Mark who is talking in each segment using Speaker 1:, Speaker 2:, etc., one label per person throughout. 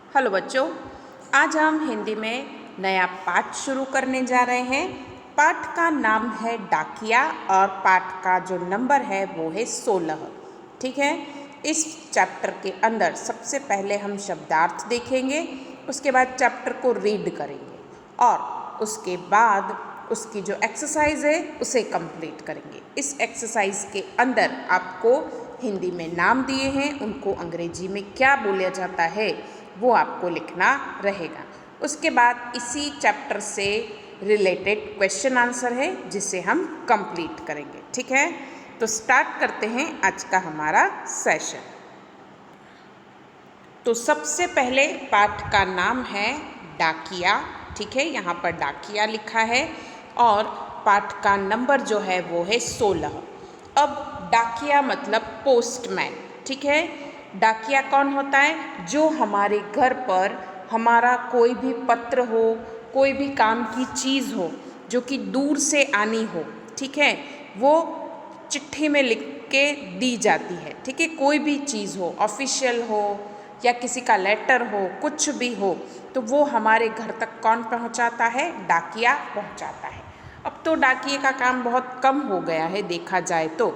Speaker 1: Hello बच्चों, आज हम हिंदी में नया पाठ शुरू करने जा रहे हैं। पाठ का नाम है डाकिया और पाठ का जो नंबर है वो है 16। ठीक है, इस चैप्टर के अंदर सबसे पहले हम शब्दार्थ देखेंगे, उसके बाद चैप्टर को रीड करेंगे और उसके बाद उसकी जो एक्सरसाइज है उसे कंप्लीट करेंगे। इस एक्सरसाइज के अंदर आपको हिंदी में नाम दिए हैं, उनको अंग्रेजी में क्या बोला जाता है वो आपको लिखना रहेगा। उसके बाद इसी चैप्टर से रिलेटेड क्वेश्चन आंसर है जिसे हम कंप्लीट करेंगे। ठीक है, तो स्टार्ट करते हैं आज का हमारा सेशन। तो सबसे पहले पाठ का नाम है डाकिया। ठीक है, यहाँ पर डाकिया लिखा है और पाठ का नंबर जो है वो है 16। अब डाकिया मतलब पोस्टमैन। ठीक है, डाकिया कौन होता है? जो हमारे घर पर हमारा कोई भी पत्र हो, कोई भी काम की चीज़ हो जो कि दूर से आनी हो, ठीक है, वो चिट्ठी में लिख के दी जाती है। ठीक है, कोई भी चीज़ हो, ऑफिशियल हो या किसी का लेटर हो, कुछ भी हो, तो वो हमारे घर तक कौन पहुंचाता है? डाकिया पहुंचाता है। अब तो डाकिए का काम बहुत कम हो गया है देखा जाए तो,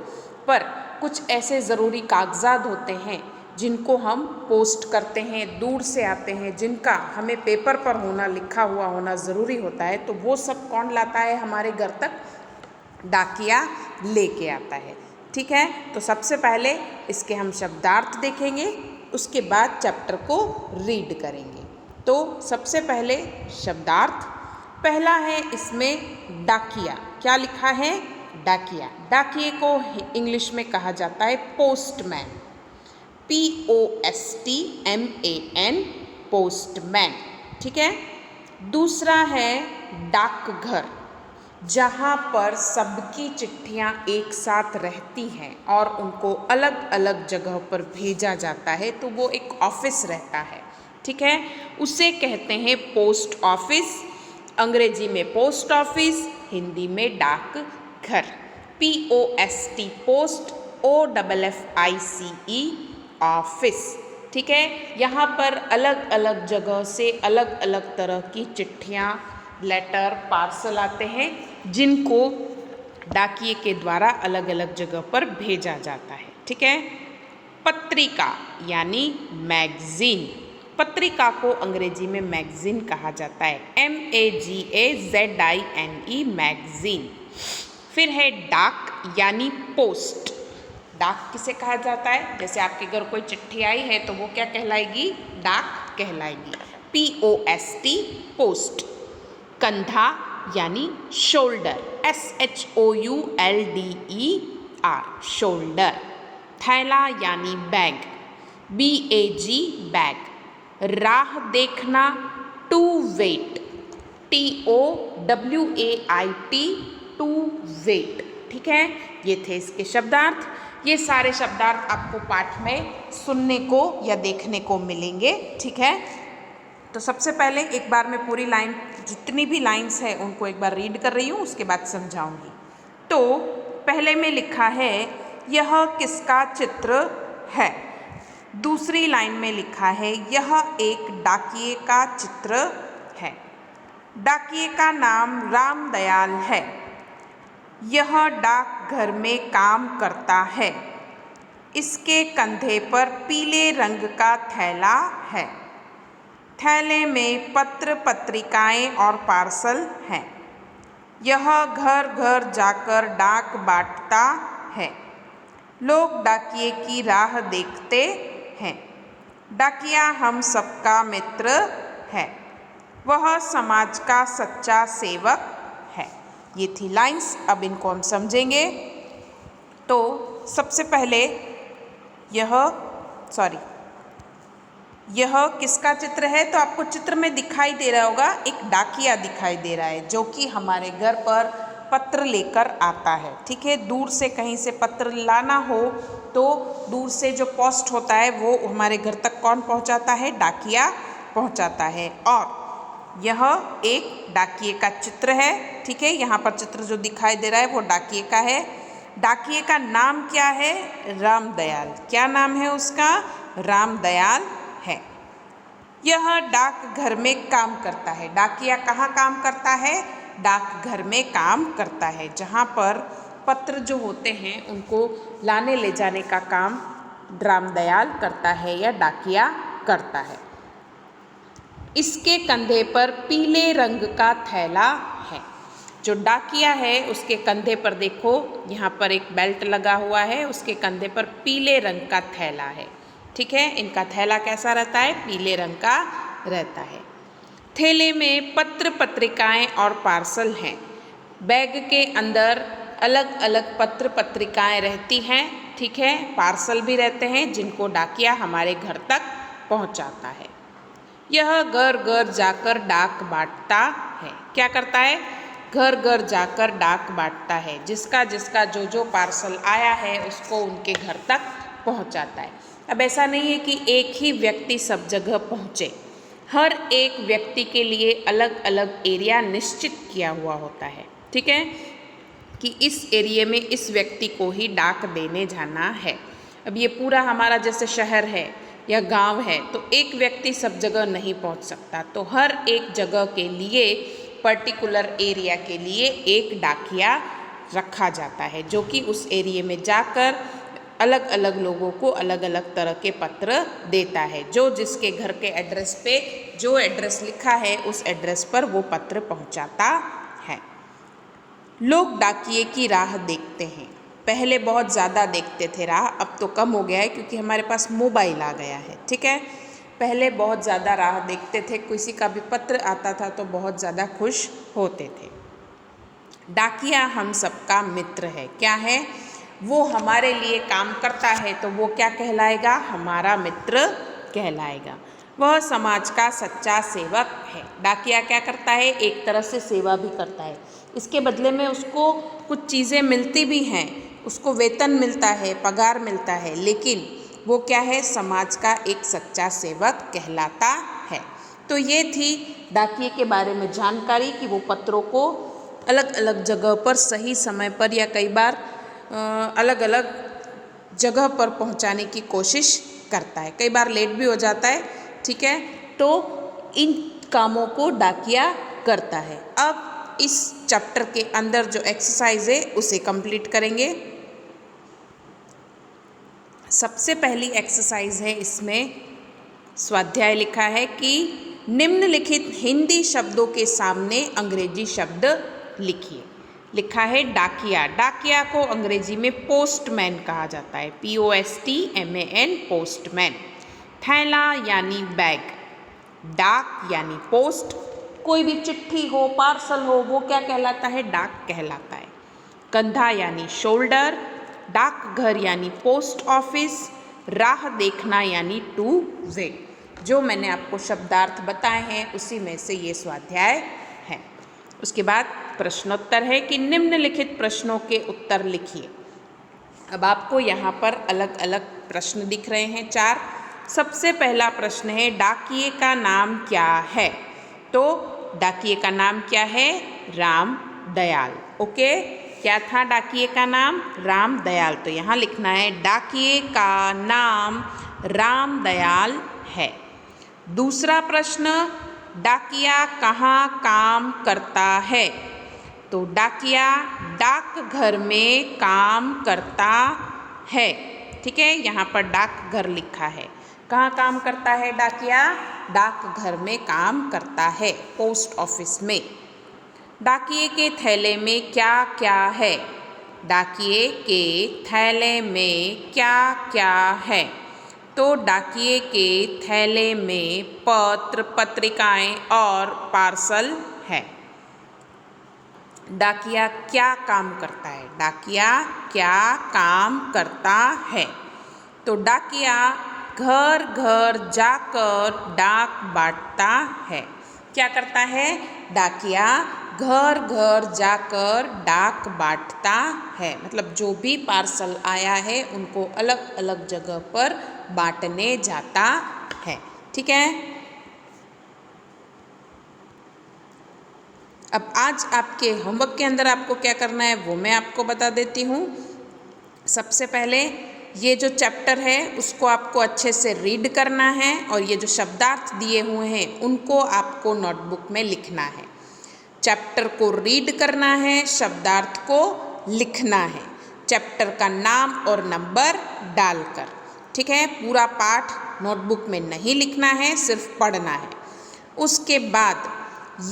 Speaker 1: पर कुछ ऐसे ज़रूरी कागजात होते हैं जिनको हम पोस्ट करते हैं, दूर से आते हैं, जिनका हमें पेपर पर होना, लिखा हुआ होना ज़रूरी होता है, तो वो सब कौन लाता है हमारे घर तक? डाकिया लेके आता है। ठीक है, तो सबसे पहले इसके हम शब्दार्थ देखेंगे, उसके बाद चैप्टर को रीड करेंगे। तो सबसे पहले शब्दार्थ पहला है इसमें डाकिया। क्या लिखा है? डाकिया। डाकिए को इंग्लिश में कहा जाता है पोस्टमैन। POSTMAN, postman. ठीक है, दूसरा है डाकघर, जहाँ पर सबकी चिट्ठियाँ एक साथ रहती हैं और उनको अलग अलग जगह पर भेजा जाता है, तो वो एक ऑफिस रहता है। ठीक है, उसे कहते हैं पोस्ट ऑफिस। अंग्रेजी में पोस्ट ऑफिस, हिंदी में डाकघर। POST post, OFFICE office. ठीक है, यहाँ पर अलग अलग जगह से अलग अलग तरह की चिट्ठियाँ, लेटर, पार्सल आते हैं जिनको डाकिए के द्वारा अलग अलग जगह पर भेजा जाता है। ठीक है, पत्रिका यानी मैगजीन। पत्रिका को अंग्रेजी में मैगजीन कहा जाता है, MAGAZINE, मैगजीन। फिर है डाक यानी पोस्ट। डाक किसे कहा जाता है? जैसे आपके घर कोई चिट्ठी आई है तो वो क्या कहलाएगी? डाक कहलाएगी। POST, post. कंधा यानी शोल्डर, SHOULDER, शोल्डर। थैला यानी बैग, BAG, बैग। राह देखना, to wait, TOWAIT, to wait. ठीक है, ये थे इसके शब्दार्थ। ये सारे शब्दार्थ आपको पाठ में सुनने को या देखने को मिलेंगे। ठीक है, तो सबसे पहले एक बार मैं पूरी लाइन, जितनी भी लाइंस है उनको एक बार रीड कर रही हूँ, उसके बाद समझाऊंगी। तो पहले में लिखा है यह किसका चित्र है। दूसरी लाइन में लिखा है यह एक डाकिए का चित्र है। डाकिए का नाम रामदयाल है। यह डाकघर में काम करता है। इसके कंधे पर पीले रंग का थैला है। थैले में पत्र, पत्रिकाएं और पार्सल हैं। यह घर घर जाकर डाक बांटता है। लोग डाकिए की राह देखते हैं। डाकिया हम सबका मित्र है। वह समाज का सच्चा सेवक है। ये थी लाइंस, अब इनको हम समझेंगे। तो सबसे पहले यह किसका चित्र है? तो आपको चित्र में दिखाई दे रहा होगा, एक डाकिया दिखाई दे रहा है जो कि हमारे घर पर पत्र लेकर आता है। ठीक है, दूर से कहीं से पत्र लाना हो तो दूर से जो पोस्ट होता है वो हमारे घर तक कौन पहुंचाता है? डाकिया पहुंचाता है। और यह एक डाकिए का चित्र है। ठीक है, यहाँ पर चित्र जो दिखाई दे रहा है वो डाकिए का है। डाकिए का नाम क्या है? रामदयाल। क्या नाम है उसका? रामदयाल है। यह डाकघर में काम करता है। डाकिया कहाँ काम करता है? डाकघर में काम करता है, जहाँ पर पत्र जो होते हैं उनको लाने ले जाने का काम रामदयाल करता है या डाकिया करता है। इसके कंधे पर पीले रंग का थैला है। जो डाकिया है उसके कंधे पर देखो, यहाँ पर एक बेल्ट लगा हुआ है, उसके कंधे पर पीले रंग का थैला है। ठीक है, इनका थैला कैसा रहता है? पीले रंग का रहता है। थैले में पत्र पत्रिकाएं और पार्सल हैं। बैग के अंदर अलग अलग पत्र पत्रिकाएं रहती हैं। ठीक है, पार्सल भी रहते हैं जिनको डाकिया हमारे घर तक पहुंचाता है। यह घर घर जाकर डाक बांटता है। क्या करता है? घर घर जाकर डाक बांटता है। जिसका जिसका जो जो पार्सल आया है उसको उनके घर तक पहुंचाता है। अब ऐसा नहीं है कि एक ही व्यक्ति सब जगह पहुंचे। हर एक व्यक्ति के लिए अलग अलग एरिया निश्चित किया हुआ होता है। ठीक है, कि इस एरिया में इस व्यक्ति को ही डाक देने जाना है। अब ये पूरा हमारा जैसे शहर है या गांव है तो एक व्यक्ति सब जगह नहीं पहुंच सकता, तो हर एक जगह के लिए पर्टिकुलर एरिया के लिए एक डाकिया रखा जाता है, जो कि उस एरिया में जाकर अलग अलग लोगों को अलग अलग तरह के पत्र देता है। जो जिसके घर के एड्रेस पे जो एड्रेस लिखा है उस एड्रेस पर वो पत्र पहुंचाता है। लोग डाकिये की राह देखते हैं। पहले बहुत ज़्यादा देखते थे राह, अब तो कम हो गया है क्योंकि हमारे पास मोबाइल आ गया है। ठीक है, पहले बहुत ज़्यादा राह देखते थे, किसी का भी पत्र आता था तो बहुत ज़्यादा खुश होते थे। डाकिया हम सबका मित्र है। क्या है? वो हमारे लिए काम करता है तो वो क्या कहलाएगा? हमारा मित्र कहलाएगा। वह समाज का सच्चा सेवक है। डाकिया क्या करता है? एक तरह से सेवा भी करता है। इसके बदले में उसको कुछ चीज़ें मिलती भी हैं, उसको वेतन मिलता है, पगार मिलता है, लेकिन वो क्या है? समाज का एक सच्चा सेवक कहलाता है। तो ये थी डाकिये के बारे में जानकारी कि वो पत्रों को अलग अलग जगह पर सही समय पर या कई बार अलग अलग जगह पर पहुंचाने की कोशिश करता है। कई बार लेट भी हो जाता है। ठीक है, तो इन कामों को डाकिया करता है। अब इस चैप्टर के अंदर जो एक्सरसाइज है उसे कंप्लीट करेंगे। सबसे पहली एक्सरसाइज है, इसमें स्वाध्याय लिखा है कि निम्नलिखित हिंदी शब्दों के सामने अंग्रेजी शब्द लिखिए। लिखा है डाकिया। डाकिया को अंग्रेजी में पोस्टमैन कहा जाता है, POSTMAN, पोस्टमैन। थैला यानी बैग, डाक यानी पोस्ट, कोई भी चिट्ठी हो, पार्सल हो, वो क्या कहलाता है? डाक कहलाता है। कंधा यानी शोल्डर, डाकघर यानी पोस्ट ऑफिस, राह देखना यानी टू वेट। जो मैंने आपको शब्दार्थ बताए हैं उसी में से ये स्वाध्याय है। उसके बाद प्रश्नोत्तर है कि निम्नलिखित प्रश्नों के उत्तर लिखिए। अब आपको यहाँ पर अलग अलग प्रश्न दिख रहे हैं, 4। सबसे पहला प्रश्न है, डाकिये का नाम क्या है? तो डाकिये का नाम क्या है? रामदयाल। ओके, क्या था डाकिये का नाम? रामदयाल। तो यहाँ लिखना है डाकिये का नाम रामदयाल है। दूसरा प्रश्न, डाकिया कहाँ काम करता है? तो डाकिया डाकघर में काम करता है। ठीक है, यहाँ पर डाकघर लिखा है। कहाँ काम करता है डाकिया? डाकघर में काम करता है, पोस्ट ऑफिस में। डाकिये के थैले में क्या क्या है? डाकिये के थैले में क्या क्या है? तो डाकिये के थैले में पत्र पत्रिकाएं और पार्सल है। डाकिया क्या काम करता है? डाकिया क्या काम करता है? तो डाकिया घर घर जाकर डाक बांटता है। क्या करता है? डाकिया घर घर जाकर डाक बांटता है, मतलब जो भी पार्सल आया है उनको अलग अलग जगह पर बांटने जाता है। ठीक है, अब आज आपके होमवर्क के अंदर आपको क्या करना है वो मैं आपको बता देती हूँ। सबसे पहले ये जो चैप्टर है उसको आपको अच्छे से रीड करना है और ये जो शब्दार्थ दिए हुए हैं उनको आपको नोटबुक में लिखना है। चैप्टर को रीड करना है, शब्दार्थ को लिखना है, चैप्टर का नाम और नंबर डालकर। ठीक है, पूरा पाठ नोटबुक में नहीं लिखना है, सिर्फ पढ़ना है। उसके बाद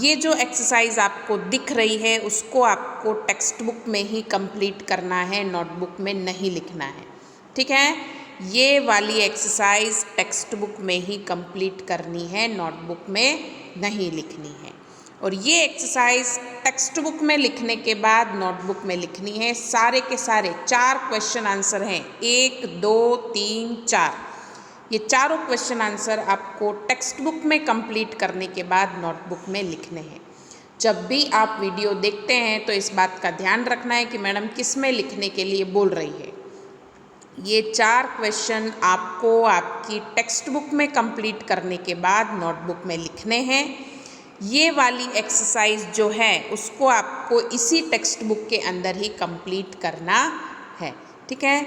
Speaker 1: ये जो एक्सरसाइज आपको दिख रही है उसको आपको टेक्स्ट बुक में ही कंप्लीट करना है, नोटबुक में नहीं लिखना है। ठीक है, ये वाली एक्सरसाइज टेक्स्ट बुक में ही कंप्लीट करनी है, नोटबुक में नहीं लिखनी है। और ये एक्सरसाइज टेक्स्ट बुक में लिखने के बाद नोटबुक में लिखनी है। सारे के सारे 4 क्वेश्चन आंसर हैं, 1 2 3 4। ये चारों क्वेश्चन आंसर आपको टेक्स्ट बुक में कंप्लीट करने के बाद नोटबुक में लिखने हैं। जब भी आप वीडियो देखते हैं तो इस बात का ध्यान रखना है कि मैडम किस में लिखने के लिए बोल रही है। ये 4 क्वेश्चन आपको आपकी टेक्स्ट बुक में कंप्लीट करने के बाद नोटबुक में लिखने हैं। ये वाली एक्सरसाइज जो है उसको आपको इसी टेक्स्ट बुक के अंदर ही कंप्लीट करना है। ठीक है।